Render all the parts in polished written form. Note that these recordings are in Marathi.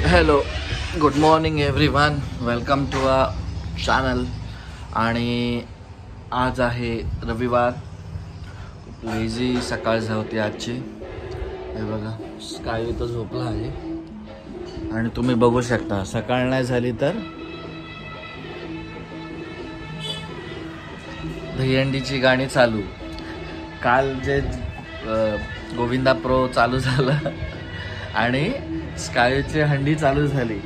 Hello, good morning everyone, welcome to a channel. आणि आज आहे रविवार. खूप लेझी सकाळ होती आजची. हे बघा, स्काय इथं झोपला आहे आणि तुम्ही बघू शकता सकाळ नाही झाली तर दहीहंडीची गाणी चालू. काल जे गोविंदा प्रो चालू झालं आणि स्कायची हंडी चालू झाली.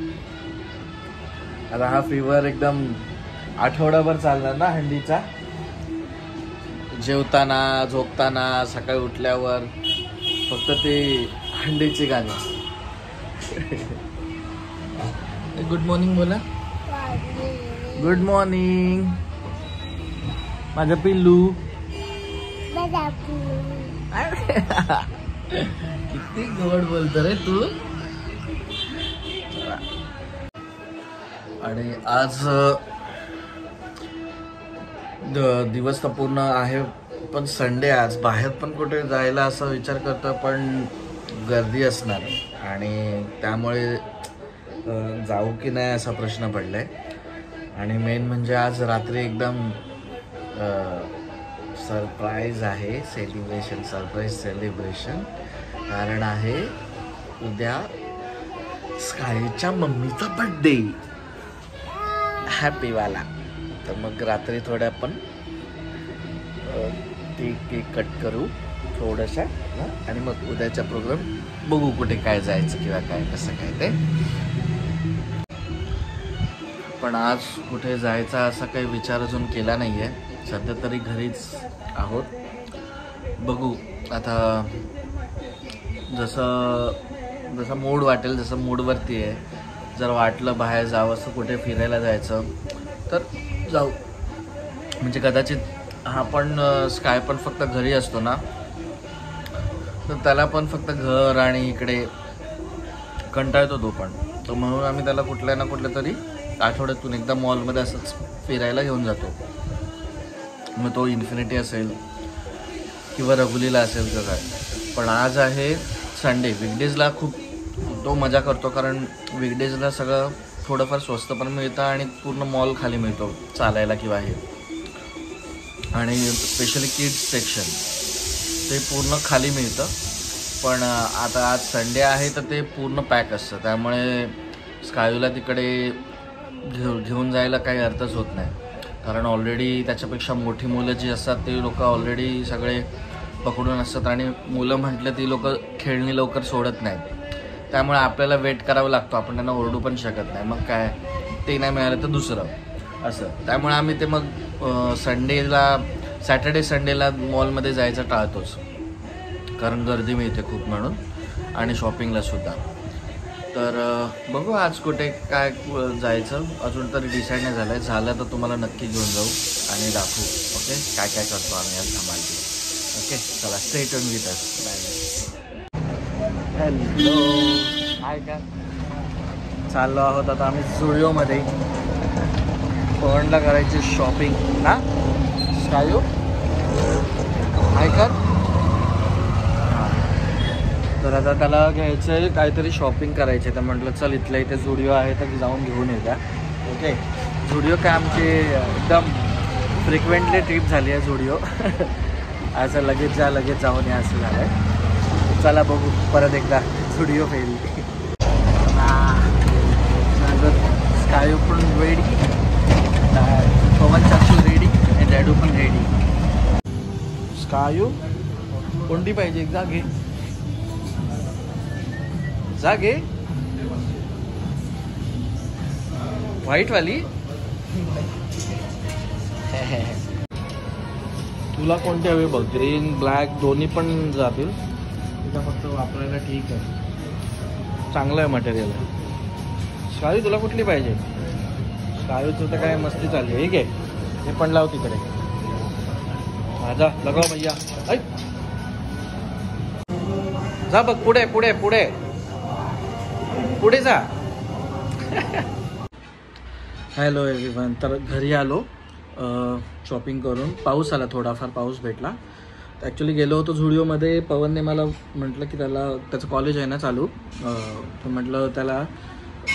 आता हा फीवर एकदम आठवडाभर चालणार ना हंडीचा. जेवताना, झोपताना, सकाळी उठल्यावर फक्त ते हंडीची गाणी. गुड मॉर्निंग बोला. गुड मॉर्निंग माझं पिल्लू. किती गोड बोलतो रे तू. आणि आज दिवस तर पूर्ण आहे, पण संडे आज. बाहेर पण कुठे जायला असा विचार करतो, पण गर्दी असणार आणि त्यामुळे जाऊ की नाही असा प्रश्न पडलाय. आणि मेन म्हणजे आज रात्री एकदम सरप्राईज आहे, सेलिब्रेशन, सरप्राईज सेलिब्रेशन. कारण आहे उद्या स्कायच्या मम्मीचा बर्थडे, हॅपी वाला. तर मग रात्री थोड्या आपण केक कट करू थोडंसं आणि मग उद्याचा प्रोग्राम बघू, कुठे काय जायचं किंवा काय कसं काय ते. पण आज कुठे जायचा असा काही विचार अजून केला नाही आहे. सध्या तरी घरीच आहोत. बघू आता जसं मूड वाटेल, जसं मूडवरती आहे. जर वाटलं बाहेर जावं असं, कुठे फिरायला जायचं तर जाऊ. म्हणजे कदाचित हा पण स्काय पण फक्त घरी असतो ना, तर त्याला पण फक्त घर आणि इकडे कंटाळतो तो पण. तर म्हणून आम्ही त्याला कुठल्या ना कुठल्या तरी आठवड्यातून एकदा मॉलमध्ये असंच फिरायला घेऊन जातो. मग तो इन्फिनिटी असेल किंवा रघुलीला असेल तर काय. पण आज आहे संडे. वीकडेजला खूप तो मजा करतो, कारण वीकडेजला सगळं थोडंफार स्वस्त पण मिळतं आणि पूर्ण मॉल खाली मिळतो चालायला किंवा हे. आणि स्पेशली किड्स सेक्शन ते पूर्ण खाली मिळतं. पण आता आज संडे आहे तर ते पूर्ण पॅक असतं. त्यामुळे स्कायूला तिकडे घेऊन जायला काही अर्थच होत नाही. कारण ऑलरेडी त्याच्यापेक्षा मोठी मुलं जी असतात ते लोक ऑलरेडी सगळे पकडून असतात. आणि मुलं म्हटलं ती लोक खेळणी लवकर सोडत नाहीत. त्यामुळे आपल्याला वेट करावं लागतो. आपण त्यांना ओरडू पण शकत नाही. मग काय, ते नाही मिळालं तर दुसरं असं. त्यामुळे आम्ही ते मग सॅटर्डे संडेला मॉलमध्ये जायचं टाळतोच, कारण गर्दी मिळते खूप म्हणून, आणि शॉपिंगला सुद्धा. तर बघू आज कुठे काय जायचं अजून तरी डिसाईड नाही झालं आहे. झालं तर तुम्हाला नक्की घेऊन जाऊ आणि दाखवू. ओके, काय काय करतो आम्ही आज धमाल. ओके, चला, stay tune with us. Bye. Hello, hi. का चाललो आहोत आता आम्ही झुडिओमध्ये पवनला करायची शॉपिंग ना. स्कायू हाय कर. तर आता त्याला घ्यायचं आहे काहीतरी, शॉपिंग करायची आहे. तर म्हटलं चल इथल्या इथे झुडिओ आहे तर जाऊन घेऊन येत्या. ओके, झुडिओ काय आमची एकदम फ्रिक्वेंटली ट्रिप झाली आहे झुडिओ. असं लगेच जाऊन या असं झालं आहे. चला बघू परत एकदा झुडिओ फेरी. स्कायू पण रेडी, पवन चाचू रेडी आणि डॅडू पण रेडी. स्कायू कोणती पाहिजे, एक जागे जागे व्हाईटवाली. तुला कोणते हवे बघ, ग्रीन ब्लॅक दोन्ही पण जातील. तुला फक्त वापरायला ठीक आहे, चांगलं आहे मटेरियल. स्कायू तुला कुठली पाहिजे? स्कायूचं तर काय मस्ती चालली आहे. हे घे, हे पण लाव तिकडे. माझा लगाव भैया. ऐक, जा बघ पुढे पुढे पुढे पुढे जा. Hello everyone. तर घरी आलो शॉपिंग करून. पाऊस आला, थोडाफार पाऊस भेटला. ॲक्च्युली गेलो होतो झुडिओमध्ये. पवनने मला म्हटलं की त्याचं कॉलेज आहे ना चालू, तर म्हटलं त्याला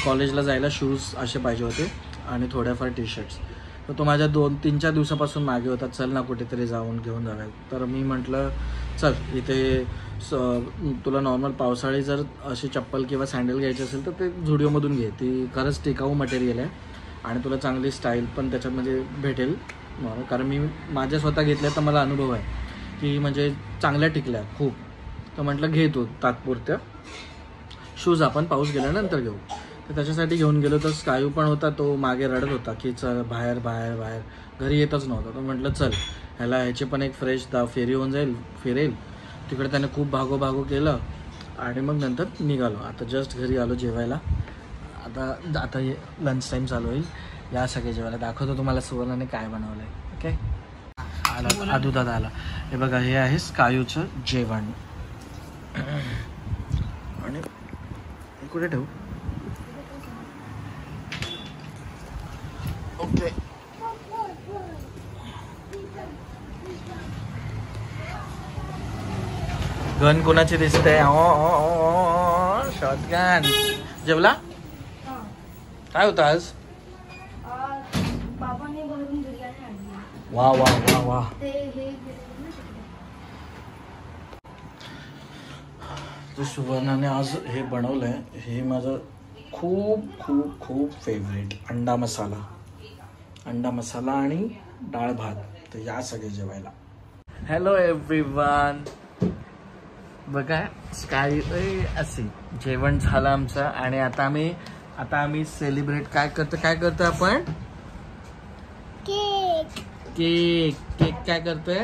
कॉलेजला जायला शूज असे पाहिजे होते आणि थोड्याफार टी शर्ट्स. तर तो माझ्या 2-3-4 दिवसापासून मागे होता, चल ना कुठेतरी जाऊन घेऊन जाऊया. तर मी म्हटलं चल इथे तुला नॉर्मल पावसाळी जर अशी चप्पल किंवा सँडल घ्यायची असेल तर ते झुडिओमधून घे, ती खरंच टिकाऊ मटेरियल आहे आणि तुला चांगली स्टाईल पण त्याच्यामध्ये भेटेल. कारण मी माझ्या स्वतः घेतल्या तर मला अनुभव आहे की म्हणजे चांगल्या टिकल्या खूप. तर म्हटलं घे तू तात्पुरत्या शूज, आपण पाऊस गेल्यानंतर घेऊ. तर त्याच्यासाठी घेऊन गेलो. तर स्कायू पण होता, तो मागे रडत होता की चल बाहेर बाहेर बाहेर, घरी येतच नव्हता. तर म्हटलं चल ह्याची पण एक फ्रेश फेरी होऊन जाईल, फिरेल. तिकडे त्याने खूप भागोभागो केलं आणि मग नंतर निघालो. आता जस्ट घरी आलो जेवायला. आता हे लंच टाईम चालू होईल. या सगळे जेवायला दाखवतो तुम्हाला सुवर्णाने काय बनवलं आहे. ओके, आला आदू दादा आला. हे बघा, हे आहे स्कायूचं जेवण. आणि हे कुठे ठेवू? ओके, गन कोणाची दिसते? शॉटगन. जेवला? काय होतं आज? वा वा वा वा. तर सुवर्णाने आज हे बनवलंय, हे माझं खूप खूप खूप फेवरेट अंडा मसाला आणि डाळ भात. तर या सगळे जेवायला. Hello everyone. बघा स्काय असे जेवण झालं आमचं आणि आता आम्ही सेलिब्रेट काय करतो आपण? केक काय करतोय?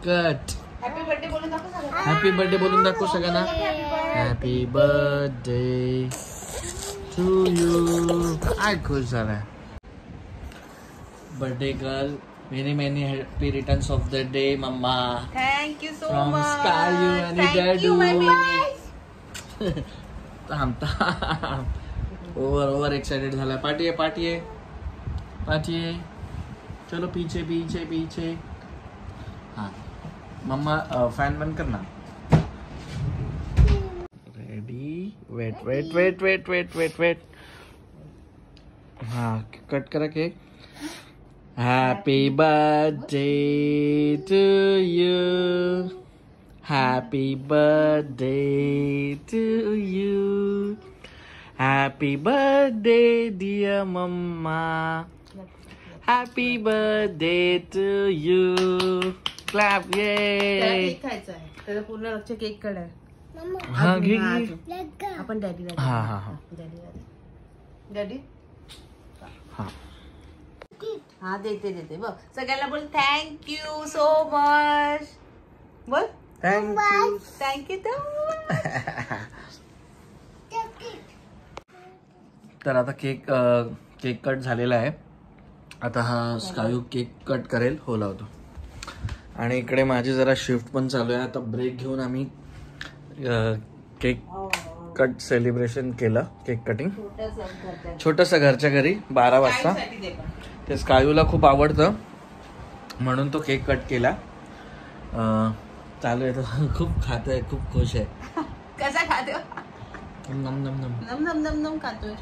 कट. हॅपी बर्थडे बोलून दाखव सगळ्यांना. Happy birthday to you. काय खुश झालाय birthday girl. Many happy returns of the day, Mama. Thank you so From much. Scayu and Thank you, my baby. थांब. ओव्हर एक्साइटेड झाला. पार्टी आहे. चलो पीछे. हाँ मम्मा फैन बंद करना. रेडी. वेट. हाँ कट करा cake. Happy birthday to you. Happy birthday to you. Happy birthday dear mama. Happy birthday to you. Clap. Yay. Cake खायचा आहे. त्याला पूर्ण लक्ष केक कडे. हाँ घे. आपण डॅडीला. हाँ. डॅडी. हाँ. हाँ देते बघ. सगळ्यांना बोल थँक्यू सो मच. बोल थँक्यू तर आता केक कट झालेला आहे. आता हा स्कायू केक कट करेल. हो लावतो. आणि इकडे माझी जरा शिफ्ट पण चालू आहे. आता ब्रेक घेऊन आम्ही केक कट सेलिब्रेशन केलं. केक कटिंग छोटंसं घरच्या घरी 12 वाजता. ते स्कायूला खूप आवडतं म्हणून तो केक कट केला. चालू आहे तो खूप खातोय, खूप खुश आहे. कसा खातो? नम खातोय.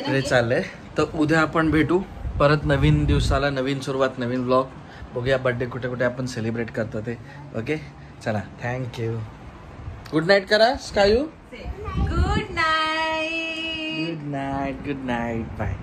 ते चाललंय. तर उद्या आपण भेटू परत नवीन दिवसाला, नवीन सुरुवात, नवीन व्लॉग. बघूया बर्थडे कुठे आपण सेलिब्रेट करतो ते. ओके चला, थँक्यू. गुड नाईट करा स्कायू. Good night. Good night. Bye.